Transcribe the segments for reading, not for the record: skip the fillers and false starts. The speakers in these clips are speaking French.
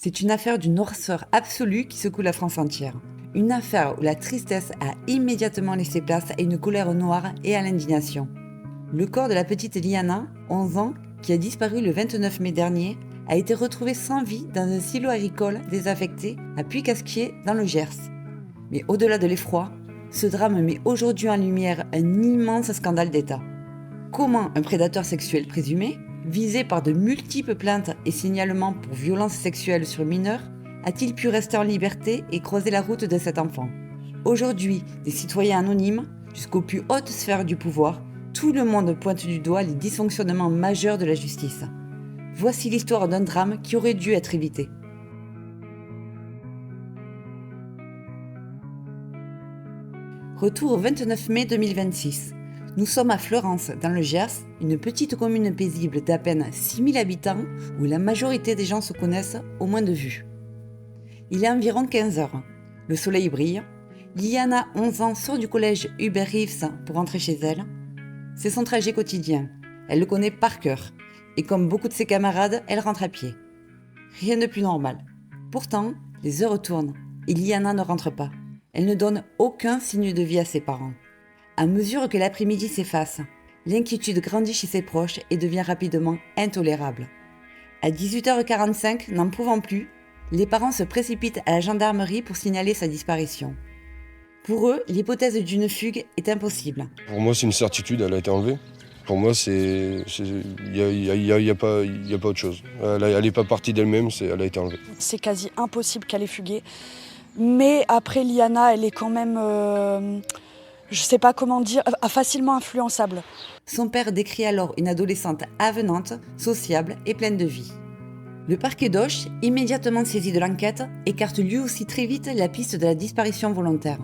C'est une affaire d'une noirceur absolue qui secoue la France entière. Une affaire où la tristesse a immédiatement laissé place à une colère noire et à l'indignation. Le corps de la petite Liana, 11 ans, qui a disparu le 29 mai dernier, a été retrouvé sans vie dans un silo agricole désaffecté à Puy-Casquier dans le Gers. Mais au-delà de l'effroi, ce drame met aujourd'hui en lumière un immense scandale d'État. Comment un prédateur sexuel présumé, visé par de multiples plaintes et signalements pour violences sexuelles sur mineurs, a-t-il pu rester en liberté et croiser la route de cet enfant ? Aujourd'hui, des citoyens anonymes, jusqu'aux plus hautes sphères du pouvoir, tout le monde pointe du doigt les dysfonctionnements majeurs de la justice. Voici l'histoire d'un drame qui aurait dû être évité. Retour au 29 mai 2026. Nous sommes à Fleurance, dans le Gers, une petite commune paisible d'à peine 6000 habitants où la majorité des gens se connaissent au moins de vue. Il est environ 15 heures. Le soleil brille. Liana, 11 ans, sort du collège Hubert Reeves pour rentrer chez elle. C'est son trajet quotidien. Elle le connaît par cœur. Et comme beaucoup de ses camarades, elle rentre à pied. Rien de plus normal. Pourtant, les heures tournent et Liana ne rentre pas. Elle ne donne aucun signe de vie à ses parents. À mesure que l'après-midi s'efface, l'inquiétude grandit chez ses proches et devient rapidement intolérable. À 18h45, n'en pouvant plus, les parents se précipitent à la gendarmerie pour signaler sa disparition. Pour eux, l'hypothèse d'une fugue est impossible. Pour moi, c'est une certitude, elle a été enlevée. Pour moi, il n'y a pas autre chose. Elle n'est pas partie d'elle-même, elle a été enlevée. C'est quasi impossible qu'elle ait fugué. Mais après, Liana, elle est quand même, je ne sais pas comment dire, facilement influençable. Son père décrit alors une adolescente avenante, sociable et pleine de vie. Le parquet d'Auch, immédiatement saisi de l'enquête, écarte lui aussi très vite la piste de la disparition volontaire.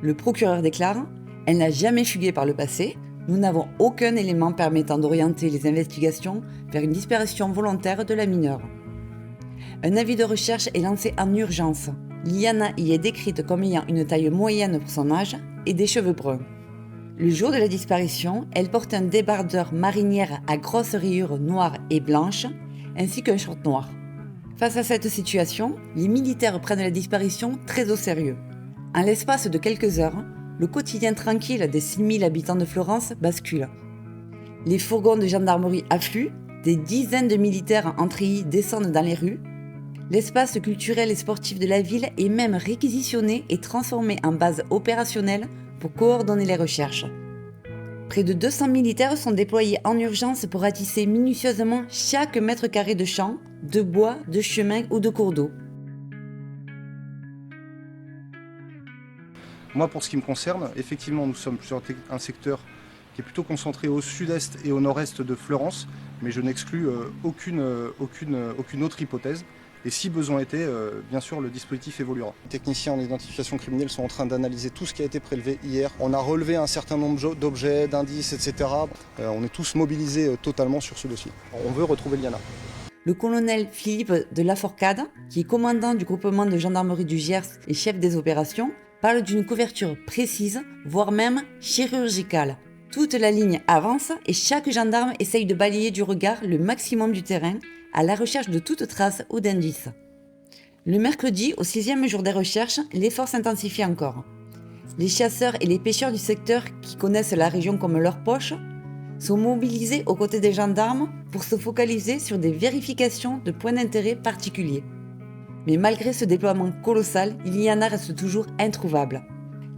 Le procureur déclare « Elle n'a jamais fugué par le passé. Nous n'avons aucun élément permettant d'orienter les investigations vers une disparition volontaire de la mineure. » Un avis de recherche est lancé en urgence. Liana y est décrite comme ayant une taille moyenne pour son âge et des cheveux bruns. Le jour de la disparition, elle porte un débardeur marinière à grosses rayures noires et blanches, ainsi qu'un short noir. Face à cette situation, les militaires prennent la disparition très au sérieux. En l'espace de quelques heures, le quotidien tranquille des 6000 habitants de Fleurance bascule. Les fourgons de gendarmerie affluent, des dizaines de militaires en treillis descendent dans les rues. L'espace culturel et sportif de la ville est même réquisitionné et transformé en base opérationnelle pour coordonner les recherches. Près de 200 militaires sont déployés en urgence pour ratisser minutieusement chaque mètre carré de champ, de bois, de chemin ou de cours d'eau. Moi, pour ce qui me concerne, effectivement, nous sommes sur un secteur qui est plutôt concentré au sud-est et au nord-est de Fleurance, mais je n'exclus aucune autre hypothèse. Et si besoin était, bien sûr, le dispositif évoluera. Les techniciens en identification criminelle sont en train d'analyser tout ce qui a été prélevé hier. On a relevé un certain nombre d'objets, d'indices, etc. On est tous mobilisés totalement sur ce dossier. On veut retrouver Liana. Le colonel Philippe de Laforcade, qui est commandant du groupement de gendarmerie du Gers et chef des opérations, parle d'une couverture précise, voire même chirurgicale. Toute la ligne avance et chaque gendarme essaye de balayer du regard le maximum du terrain à la recherche de toute trace ou d'indice. Le mercredi, au 6e jour des recherches, l'effort s'intensifie encore. Les chasseurs et les pêcheurs du secteur, qui connaissent la région comme leur poche, sont mobilisés aux côtés des gendarmes pour se focaliser sur des vérifications de points d'intérêt particuliers. Mais malgré ce déploiement colossal, Liana reste toujours introuvable.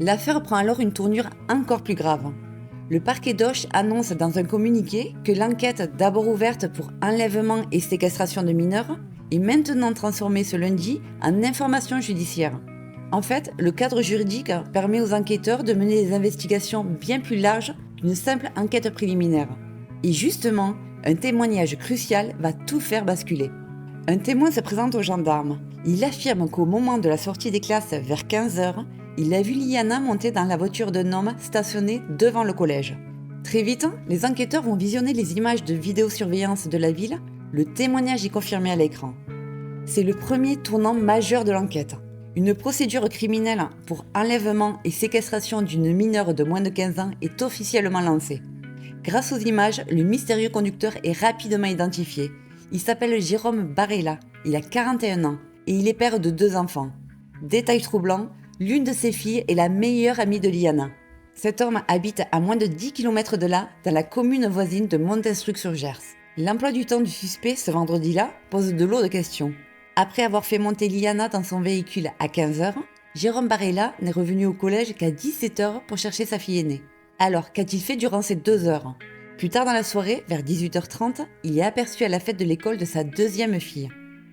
L'affaire prend alors une tournure encore plus grave. Le parquet d'Auch annonce dans un communiqué que l'enquête, d'abord ouverte pour enlèvement et séquestration de mineurs, est maintenant transformée ce lundi en information judiciaire. En fait, le cadre juridique permet aux enquêteurs de mener des investigations bien plus larges qu'une simple enquête préliminaire. Et justement, un témoignage crucial va tout faire basculer. Un témoin se présente aux gendarmes. Il affirme qu'au moment de la sortie des classes vers 15h, il a vu Liana monter dans la voiture d'un homme stationné devant le collège. Très vite, les enquêteurs vont visionner les images de vidéosurveillance de la ville. Le témoignage est confirmé à l'écran. C'est le premier tournant majeur de l'enquête. Une procédure criminelle pour enlèvement et séquestration d'une mineure de moins de 15 ans est officiellement lancée. Grâce aux images, le mystérieux conducteur est rapidement identifié. Il s'appelle Jérôme Barella, il a 41 ans. et il est père de 2 enfants. Détail troublant, l'une de ses filles est la meilleure amie de Liana. Cet homme habite à moins de 10 km de là, dans la commune voisine de Montinstruc-sur-Gers. L'emploi du temps du suspect ce vendredi-là pose de lourdes questions. Après avoir fait monter Liana dans son véhicule à 15h, Jérôme Barella n'est revenu au collège qu'à 17h pour chercher sa fille aînée. Alors, qu'a-t-il fait durant ces 2 heures ? Plus tard dans la soirée, vers 18h30, il est aperçu à la fête de l'école de sa 2e fille.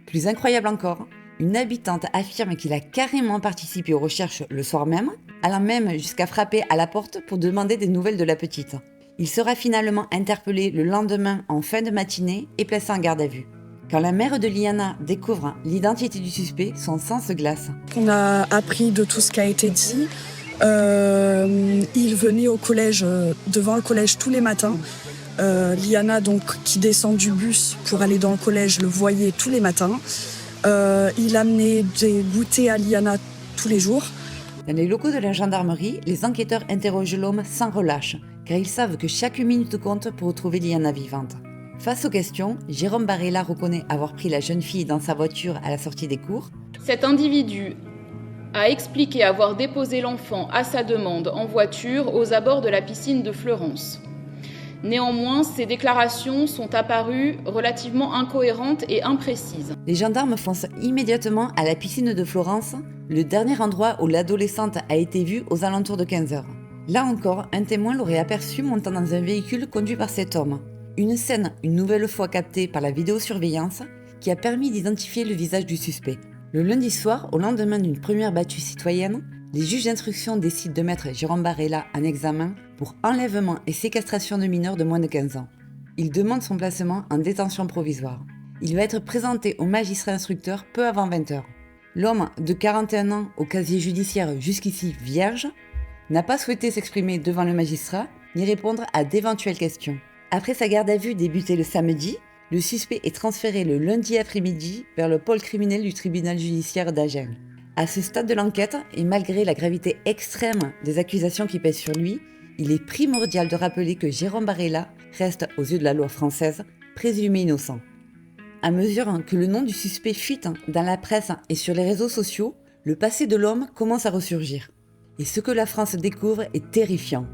Plus incroyable encore, une habitante affirme qu'il a carrément participé aux recherches le soir même, allant même jusqu'à frapper à la porte pour demander des nouvelles de la petite. Il sera finalement interpellé le lendemain en fin de matinée et placé en garde à vue. Quand la mère de Liana découvre l'identité du suspect, son sang se glace. On a appris de tout ce qui a été dit. Il venait au collège, devant le collège tous les matins. Liana, donc, qui descend du bus pour aller dans le collège, le voyait tous les matins. Il amenait des goûters à Liana tous les jours. Dans les locaux de la gendarmerie, les enquêteurs interrogent l'homme sans relâche, car ils savent que chaque minute compte pour retrouver Liana vivante. Face aux questions, Jérôme Barella reconnaît avoir pris la jeune fille dans sa voiture à la sortie des cours. Cet individu a expliqué avoir déposé l'enfant à sa demande en voiture aux abords de la piscine de Fleurance. Néanmoins, ces déclarations sont apparues relativement incohérentes et imprécises. Les gendarmes foncent immédiatement à la piscine de Florence, le dernier endroit où l'adolescente a été vue aux alentours de 15h. Là encore, un témoin l'aurait aperçu montant dans un véhicule conduit par cet homme. Une scène une nouvelle fois captée par la vidéosurveillance qui a permis d'identifier le visage du suspect. Le lundi soir, au lendemain d'une première battue citoyenne, les juges d'instruction décident de mettre Jérôme Barella en examen pour enlèvement et séquestration de mineurs de moins de 15 ans. Il demande son placement en détention provisoire. Il va être présenté au magistrat instructeur peu avant 20h. L'homme de 41 ans au casier judiciaire jusqu'ici vierge n'a pas souhaité s'exprimer devant le magistrat ni répondre à d'éventuelles questions. Après sa garde à vue débutée le samedi, le suspect est transféré le lundi après-midi vers le pôle criminel du tribunal judiciaire d'Agen. À ce stade de l'enquête, et malgré la gravité extrême des accusations qui pèsent sur lui, il est primordial de rappeler que Jérôme Barella reste, aux yeux de la loi française, présumé innocent. À mesure que le nom du suspect fuite dans la presse et sur les réseaux sociaux, le passé de l'homme commence à ressurgir. Et ce que la France découvre est terrifiant.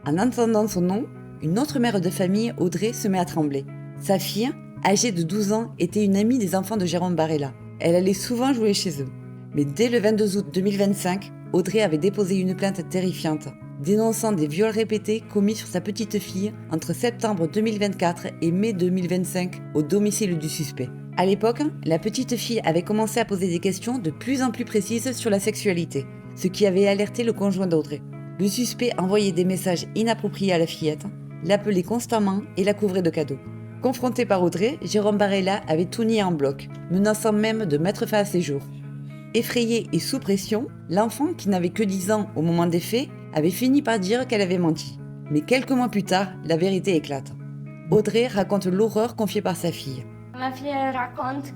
En entendant son nom, une autre mère de famille, Audrey, se met à trembler. Sa fille, âgée de 12 ans, était une amie des enfants de Jérôme Barella. Elle allait souvent jouer chez eux. Mais dès le 22 août 2025, Audrey avait déposé une plainte terrifiante, dénonçant des viols répétés commis sur sa petite fille entre septembre 2024 et mai 2025 au domicile du suspect. À l'époque, la petite fille avait commencé à poser des questions de plus en plus précises sur la sexualité, ce qui avait alerté le conjoint d'Audrey. Le suspect envoyait des messages inappropriés à la fillette, l'appelait constamment et la couvrait de cadeaux. Confronté par Audrey, Jérôme Barella avait tout nié en bloc, menaçant même de mettre fin à ses jours. Effrayé et sous pression, l'enfant, qui n'avait que 10 ans au moment des faits, avait fini par dire qu'elle avait menti. Mais quelques mois plus tard, la vérité éclate. Audrey raconte l'horreur confiée par sa fille. Ma fille raconte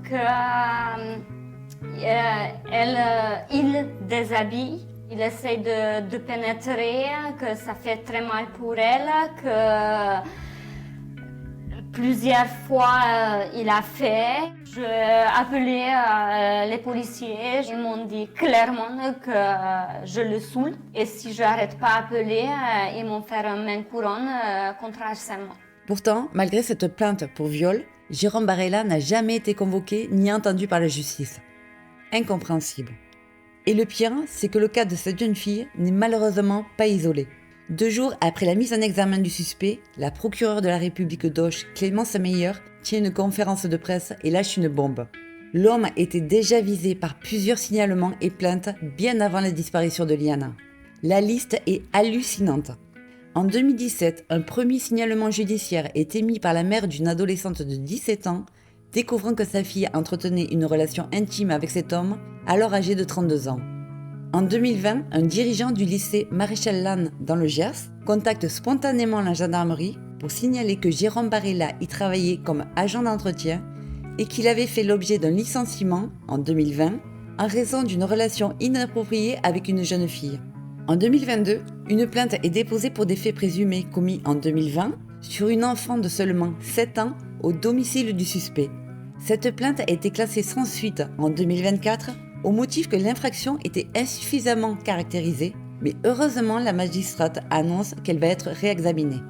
il déshabille, il essaie de pénétrer, que ça fait très mal pour elle, que plusieurs fois il a fait. J'ai appelé les policiers, ils m'ont dit clairement que je le saoule et si je n'arrête pas d'appeler, ils m'ont fait une main couronne contre harcèlement. Pourtant, malgré cette plainte pour viol, Jérôme Barella n'a jamais été convoqué ni entendu par la justice. Incompréhensible. Et le pire, c'est que le cas de cette jeune fille n'est malheureusement pas isolé. 2 jours après la mise en examen du suspect, la procureure de la République d'Auch, Clémence Meyer, tient une conférence de presse et lâche une bombe. L'homme était déjà visé par plusieurs signalements et plaintes bien avant la disparition de Liana. La liste est hallucinante. En 2017, un premier signalement judiciaire est émis par la mère d'une adolescente de 17 ans, découvrant que sa fille entretenait une relation intime avec cet homme, alors âgé de 32 ans. En 2020, un dirigeant du lycée Maréchal Lannes dans le Gers contacte spontanément la gendarmerie pour signaler que Jérôme Barella y travaillait comme agent d'entretien et qu'il avait fait l'objet d'un licenciement en 2020 en raison d'une relation inappropriée avec une jeune fille. En 2022, une plainte est déposée pour des faits présumés commis en 2020 sur une enfant de seulement 7 ans au domicile du suspect. Cette plainte a été classée sans suite en 2024 au motif que l'infraction était insuffisamment caractérisée, mais heureusement la magistrate annonce qu'elle va être réexaminée.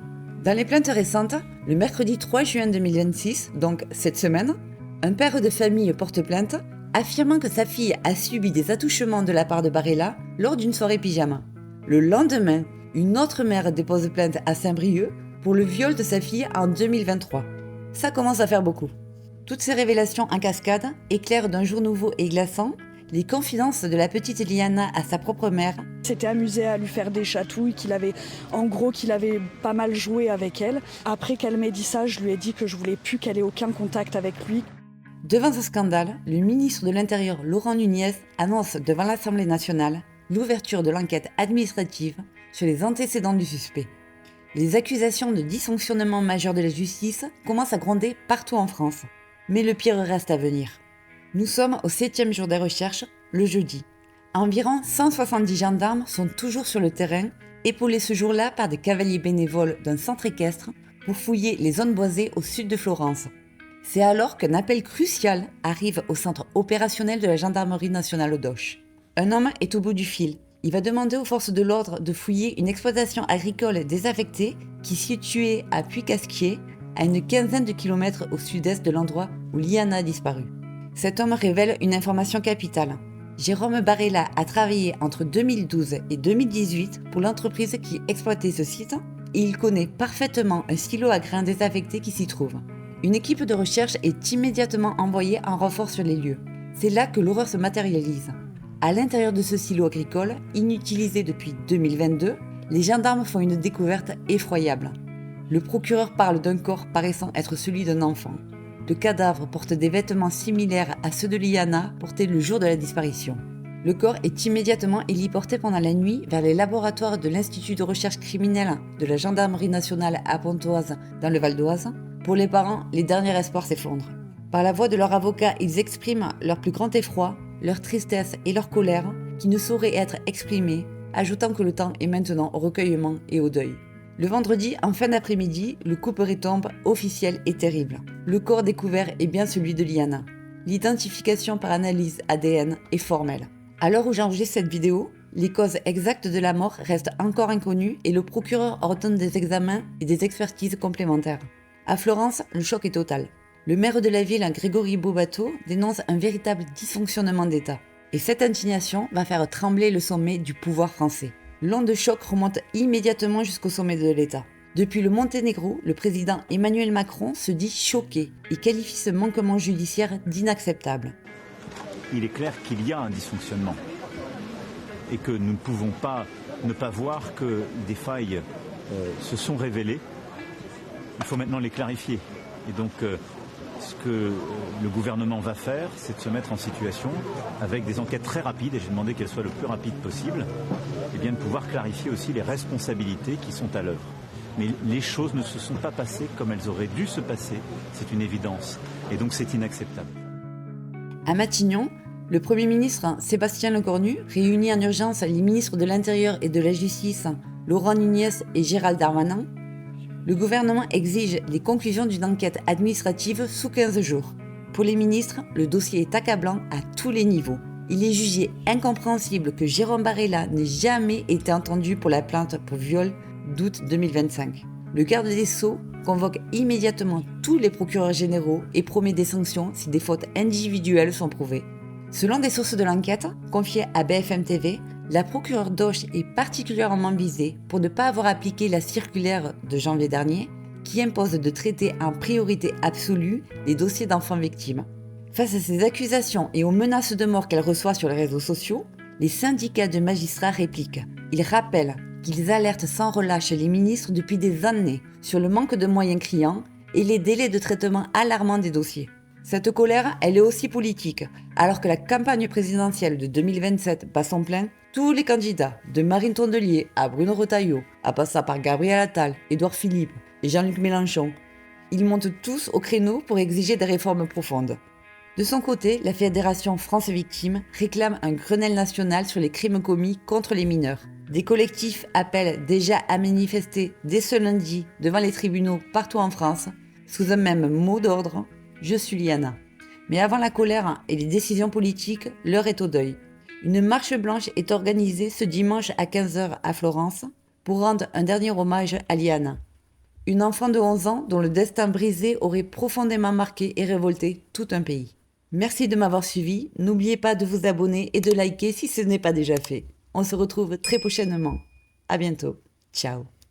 Dans les plaintes récentes, le mercredi 3 juin 2026, donc cette semaine, un père de famille porte plainte affirmant que sa fille a subi des attouchements de la part de Barella lors d'une soirée pyjama. Le lendemain, une autre mère dépose plainte à Saint-Brieuc pour le viol de sa fille en 2023. Ça commence à faire beaucoup. Toutes ces révélations en cascade éclairent d'un jour nouveau et glaçant les confidences de la petite Liana à sa propre mère. S'était amusé à lui faire des chatouilles, qu'il avait pas mal joué avec elle. Après qu'elle m'ait dit ça, je lui ai dit que je voulais plus qu'elle ait aucun contact avec lui. Devant ce scandale, le ministre de l'Intérieur Laurent Nunez annonce devant l'Assemblée nationale l'ouverture de l'enquête administrative sur les antécédents du suspect. Les accusations de dysfonctionnement majeur de la justice commencent à gronder partout en France. Mais le pire reste à venir. Nous sommes au 7e jour des recherches, le jeudi. Environ 170 gendarmes sont toujours sur le terrain, épaulés ce jour-là par des cavaliers bénévoles d'un centre équestre pour fouiller les zones boisées au sud de Florence. C'est alors qu'un appel crucial arrive au centre opérationnel de la gendarmerie nationale d'Auch. Un homme est au bout du fil. Il va demander aux forces de l'ordre de fouiller une exploitation agricole désaffectée qui est située à Puy-Casquier, à une quinzaine de kilomètres au sud-est de l'endroit où Liana a disparu. Cet homme révèle une information capitale. Jérôme Barella a travaillé entre 2012 et 2018 pour l'entreprise qui exploitait ce site et il connaît parfaitement un silo à grains désaffecté qui s'y trouve. Une équipe de recherche est immédiatement envoyée en renfort sur les lieux. C'est là que l'horreur se matérialise. À l'intérieur de ce silo agricole, inutilisé depuis 2022, les gendarmes font une découverte effroyable. Le procureur parle d'un corps paraissant être celui d'un enfant. Le cadavre porte des vêtements similaires à ceux de Liana portés le jour de la disparition. Le corps est immédiatement héliporté pendant la nuit vers les laboratoires de l'Institut de recherche criminelle de la Gendarmerie nationale à Pontoise dans le Val d'Oise. Pour les parents, les derniers espoirs s'effondrent. Par la voix de leur avocat, ils expriment leur plus grand effroi, leur tristesse et leur colère qui ne sauraient être exprimées, ajoutant que le temps est maintenant au recueillement et au deuil. Le vendredi, en fin d'après-midi, le couperet tombe officiel et terrible. Le corps découvert est bien celui de Liana. L'identification par analyse ADN est formelle. À l'heure où j'enregistre cette vidéo, les causes exactes de la mort restent encore inconnues et le procureur ordonne des examens et des expertises complémentaires. À Florence, le choc est total. Le maire de la ville, Grégory Bobato, dénonce un véritable dysfonctionnement d'État. Et cette indignation va faire trembler le sommet du pouvoir français. L'onde de choc remonte immédiatement jusqu'au sommet de l'État. Depuis le Monténégro, le président Emmanuel Macron se dit choqué et qualifie ce manquement judiciaire d'inacceptable. Il est clair qu'il y a un dysfonctionnement et que nous ne pouvons pas ne pas voir que des failles se sont révélées. Il faut maintenant les clarifier. Et donc, ce que le gouvernement va faire, c'est de se mettre en situation, avec des enquêtes très rapides, et j'ai demandé qu'elles soient le plus rapides possible, et bien de pouvoir clarifier aussi les responsabilités qui sont à l'œuvre. Mais les choses ne se sont pas passées comme elles auraient dû se passer, c'est une évidence. Et donc c'est inacceptable. À Matignon, le Premier ministre Sébastien Lecornu réunit en urgence les ministres de l'Intérieur et de la Justice, Laurent Nunez et Gérald Darmanin. Le gouvernement exige les conclusions d'une enquête administrative sous 15 jours. Pour les ministres, le dossier est accablant à tous les niveaux. Il est jugé incompréhensible que Jérôme Barella n'ait jamais été entendu pour la plainte pour viol d'août 2025. Le garde des Sceaux convoque immédiatement tous les procureurs généraux et promet des sanctions si des fautes individuelles sont prouvées. Selon des sources de l'enquête, confiées à BFM TV, la procureure d'Auch est particulièrement visée pour ne pas avoir appliqué la circulaire de janvier dernier qui impose de traiter en priorité absolue les dossiers d'enfants victimes. Face à ces accusations et aux menaces de mort qu'elle reçoit sur les réseaux sociaux, les syndicats de magistrats répliquent. Ils rappellent qu'ils alertent sans relâche les ministres depuis des années sur le manque de moyens criants et les délais de traitement alarmants des dossiers. Cette colère, elle est aussi politique. Alors que la campagne présidentielle de 2027 bat son plein, tous les candidats, de Marine Tondelier à Bruno Retailleau, à passer par Gabriel Attal, Édouard Philippe et Jean-Luc Mélenchon, ils montent tous au créneau pour exiger des réformes profondes. De son côté, la Fédération France Victimes réclame un Grenelle national sur les crimes commis contre les mineurs. Des collectifs appellent déjà à manifester dès ce lundi devant les tribunaux partout en France, sous un même mot d'ordre: « Je suis Liana ». Mais avant la colère et les décisions politiques, l'heure est au deuil. Une marche blanche est organisée ce dimanche à 15h à Florence pour rendre un dernier hommage à Liana. Une enfant de 11 ans dont le destin brisé aurait profondément marqué et révolté tout un pays. Merci de m'avoir suivi, n'oubliez pas de vous abonner et de liker si ce n'est pas déjà fait. On se retrouve très prochainement. À bientôt. Ciao.